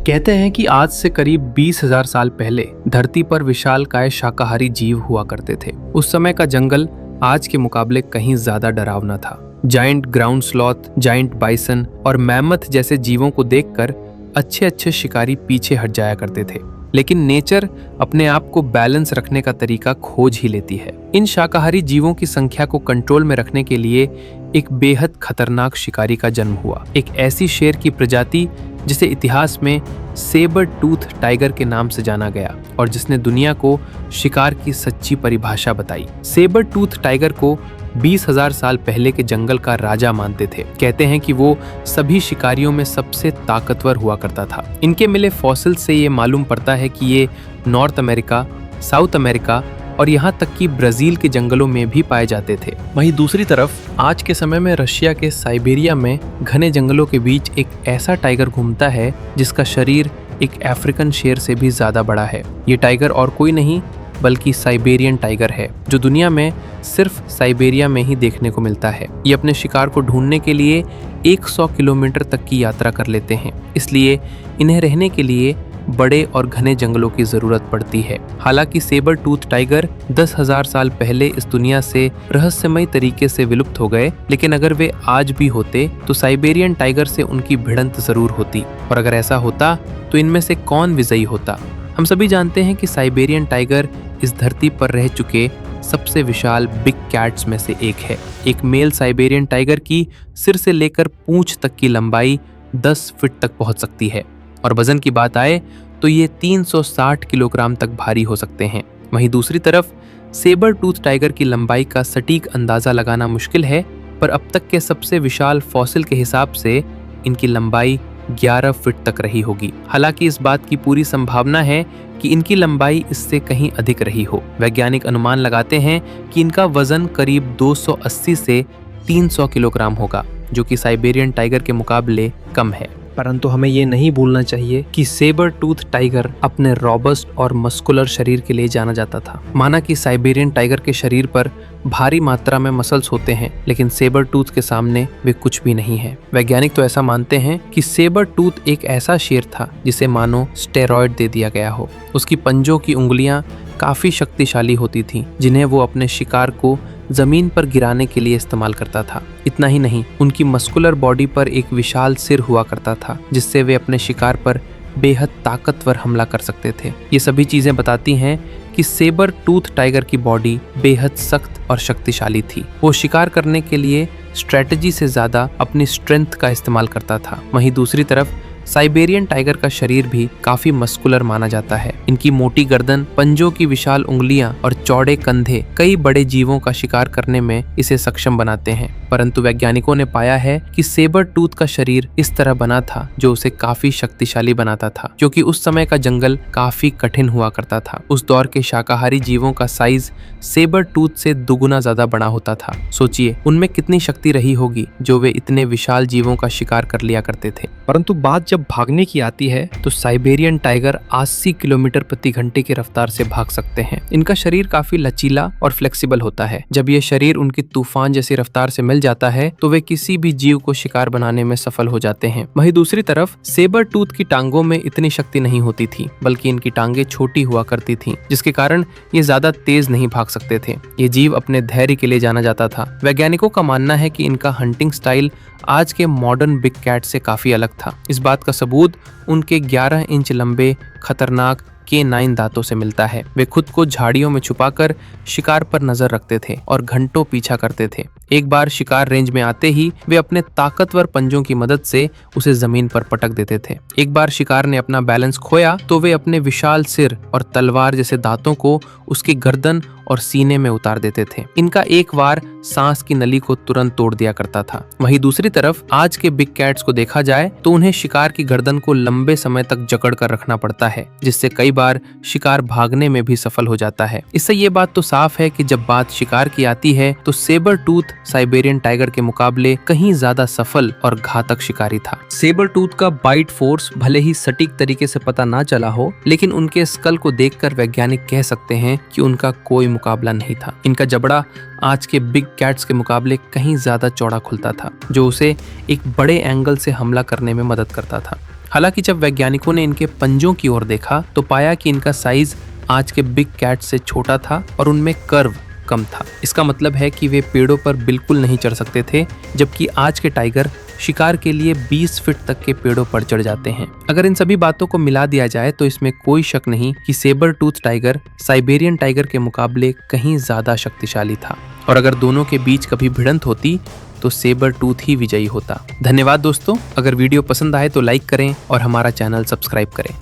कहते हैं कि आज से करीब 20,000 साल पहले धरती पर विशालकाय शाकाहारी जीव हुआ करते थे। उस समय का जंगल आज के मुकाबले कहीं ज्यादा डरावना था। Giant ground sloth, giant bison और मैमथ जैसे जीवों को देखकर अच्छे शिकारी पीछे हट जाया करते थे। लेकिन नेचर अपने आप को बैलेंस रखने का तरीका खोज ही लेती है। इन शाकाहारी जीवों की संख्या को कंट्रोल में रखने के लिए एक बेहद खतरनाक शिकारी का जन्म हुआ। एक ऐसी शेर की प्रजाति जिसे इतिहास में सेबर टूथ टाइगर के नाम से जाना गया और जिसने दुनिया को शिकार की सच्ची परिभाषा बताई। सेबर टूथ टाइगर को 20,000 साल पहले के जंगल का राजा मानते थे। कहते हैं कि वो सभी शिकारियों में सबसे ताकतवर हुआ करता था। इनके मिले फॉसिल से ये मालूम पड़ता है कि ये नॉर्थ अमेरिका, साउथ अमेरिका और यहाँ तक कि ब्राजील के जंगलों में भी पाए जाते थे। वहीं दूसरी तरफ आज के समय में रशिया के साइबेरिया में घने जंगलों के बीच एक ऐसा टाइगर घूमता है जिसका शरीर एक अफ्रीकन शेर से भी ज्यादा बड़ा है। ये टाइगर और कोई नहीं बल्कि साइबेरियन टाइगर है, जो दुनिया में सिर्फ साइबेरिया में ही देखने को मिलता है। ये अपने शिकार को ढूंढने के लिए 100 किलोमीटर तक की यात्रा कर लेते हैं, इसलिए इन्हें रहने के लिए बड़े और घने जंगलों की जरूरत पड़ती है। हालांकि सेबर टूथ टाइगर 10,000 साल पहले इस दुनिया से रहस्यमय तरीके से विलुप्त हो गए, लेकिन अगर वे आज भी होते तो साइबेरियन टाइगर से उनकी भिड़ंत जरूर होती। और अगर ऐसा होता तो इनमें से कौन विजयी होता? हम सभी जानते हैं कि साइबेरियन टाइगर इस धरती पर रह चुके सबसे विशाल बिग कैट्स में से एक है। एक मेल साइबेरियन टाइगर की सिर से लेकर पूंछ तक की लंबाई 10 फीट तक पहुंच सकती है और वजन की बात आए तो ये 360 किलोग्राम तक भारी हो सकते हैं। वहीं दूसरी तरफ सेबर टूथ टाइगर की लंबाई का सटीक अंदाजा लगाना मुश्किल है, पर अब तक के सबसे विशाल फॉसिल के हिसाब से इनकी लंबाई 11 फीट तक रही होगी। हालांकि इस बात की पूरी संभावना है कि इनकी लंबाई इससे कहीं अधिक रही हो। वैज्ञानिक अनुमान लगाते हैं कि इनका वजन करीब 280 से 300 किलोग्राम होगा, जो कि साइबेरियन टाइगर के मुकाबले कम है। परंतु हमें ये नहीं भूलना चाहिए कि सेबर टूथ टाइगर अपने रॉबस्ट और मस्कुलर शरीर के लिए जाना जाता था। माना कि साइबेरियन टाइगर के शरीर पर भारी मात्रा में मसल्स होते हैं, लेकिन सेबर टूथ के सामने वे कुछ भी नहीं है। वैज्ञानिक तो ऐसा मानते हैं कि सेबर टूथ एक ऐसा शेर था जिसे मानो स्टेरॉयड दे दिया गया हो। उसकी पंजों की उंगलियां काफी शक्तिशाली होती थीं, जिन्हें वो अपने शिकार को जमीन पर गिराने के लिए इस्तेमाल करता था। इतना ही नहीं, उनकी मस्कुलर बॉडी पर एक विशाल सिर हुआ करता था, जिससे वे अपने शिकार पर बेहद ताकतवर हमला कर सकते थे। ये सभी चीजें बताती हैं कि सेबर टूथ टाइगर की बॉडी बेहद सख्त और शक्तिशाली थी। वो शिकार करने के लिए स्ट्रेटजी से ज्यादा अपनी स्ट्रेंथ का इस्तेमाल करता था। वहीं दूसरी तरफ साइबेरियन टाइगर का शरीर भी काफी मस्कुलर माना जाता है। इनकी मोटी गर्दन, पंजों की विशाल उंगलियां और चौड़े कंधे कई बड़े जीवों का शिकार करने में इसे सक्षम बनाते हैं। परंतु वैज्ञानिकों ने पाया है कि सेबर टूथ का शरीर इस तरह बना था जो उसे काफी शक्तिशाली बनाता था, क्योंकि उस समय का जंगल काफी कठिन हुआ करता था। उस दौर के शाकाहारी जीवों का साइज सेबर टूथ से दुगुना ज्यादा बड़ा होता था। सोचिए उनमें कितनी शक्ति रही होगी जो वे इतने विशाल जीवों का शिकार कर लिया करते थे। परंतु बात जब भागने की आती है तो साइबेरियन टाइगर 80 किलोमीटर प्रति घंटे की रफ्तार से भाग सकते हैं। इनका शरीर काफी लचीला और फ्लेक्सिबल होता है। जब ये शरीर उनकी तूफान जैसी रफ्तार से मिल जाता है तो वे किसी भी जीव को शिकार बनाने में सफल हो जाते हैं। वहीं दूसरी तरफ सेबर टूथ की टांगों में इतनी शक्ति नहीं होती थी, बल्कि इनकी टांगे छोटी हुआ करती थीं, जिसके कारण ये ज्यादा तेज नहीं भाग सकते थे। ये जीव अपने धैर्य के लिए जाना जाता था। वैज्ञानिकों का मानना है कि इनका हंटिंग स्टाइल आज के मॉडर्न बिग कैट से काफी अलग था। इस बात का सबूत उनके 11 इंच लंबे खतरनाक K9 दांतों से मिलता है। वे खुद को झाड़ियों में छुपाकर शिकार पर नजर रखते थे और घंटों पीछा करते थे। एक बार शिकार रेंज में आते ही वे अपने ताकतवर पंजों की मदद से उसे जमीन पर पटक देते थे। एक बार शिकार ने अपना बैलेंस खोया तो वे अपने विशाल सिर और तलवार जैसे दांतों को उसकी गर्दन और सीने में उतार देते थे। इनका एक वार सांस की नली को तुरंत तोड़ दिया करता था। वहीं दूसरी तरफ आज के बिग कैट्स को देखा जाए तो उन्हें शिकार की गर्दन को लंबे समय तक जकड़ कर रखना पड़ता है, जिससे कई बार शिकार भागने में भी सफल हो जाता है। इससे ये बात तो साफ है कि जब बात शिकार की आती है तो सेबर टूथ साइबेरियन टाइगर के मुकाबले कहीं ज्यादा सफल और घातक शिकारी था। सेबर टूथ का बाइट फोर्स भले ही सटीक तरीके से पता ना चला हो, लेकिन उनके स्कल को देखकर वैज्ञानिक कह सकते हैं कि उनका कोई मुकाबला नहीं था। इनका जबड़ा आज के बिग कैट्स के मुकाबले कहीं ज्यादा चौड़ा खुलता था, जो उसे एक बड़े एंगल से हमला करने में मदद करता था। हालांकि जब वैज्ञानिकों ने इनके पंजों की ओर देखा तो पाया कि इनका साइज आज के बिग कैट से छोटा था और उनमें कर्व कम था। इसका मतलब है कि वे पेड़ों पर बिल्कुल नहीं चढ़ सकते थे, जबकि आज के टाइगर शिकार के लिए 20 फीट तक के पेड़ों पर चढ़ जाते हैं। अगर इन सभी बातों को मिला दिया जाए तो इसमें कोई शक नहीं कि sabre tooth tiger Siberian tiger के मुकाबले कहीं ज्यादा शक्तिशाली था, और अगर दोनों के बीच कभी भिड़ंत होती तो सेबर टूथ ही विजयी होता। धन्यवाद दोस्तों, अगर वीडियो पसंद आए तो लाइक करें और हमारा चैनल सब्सक्राइब करें।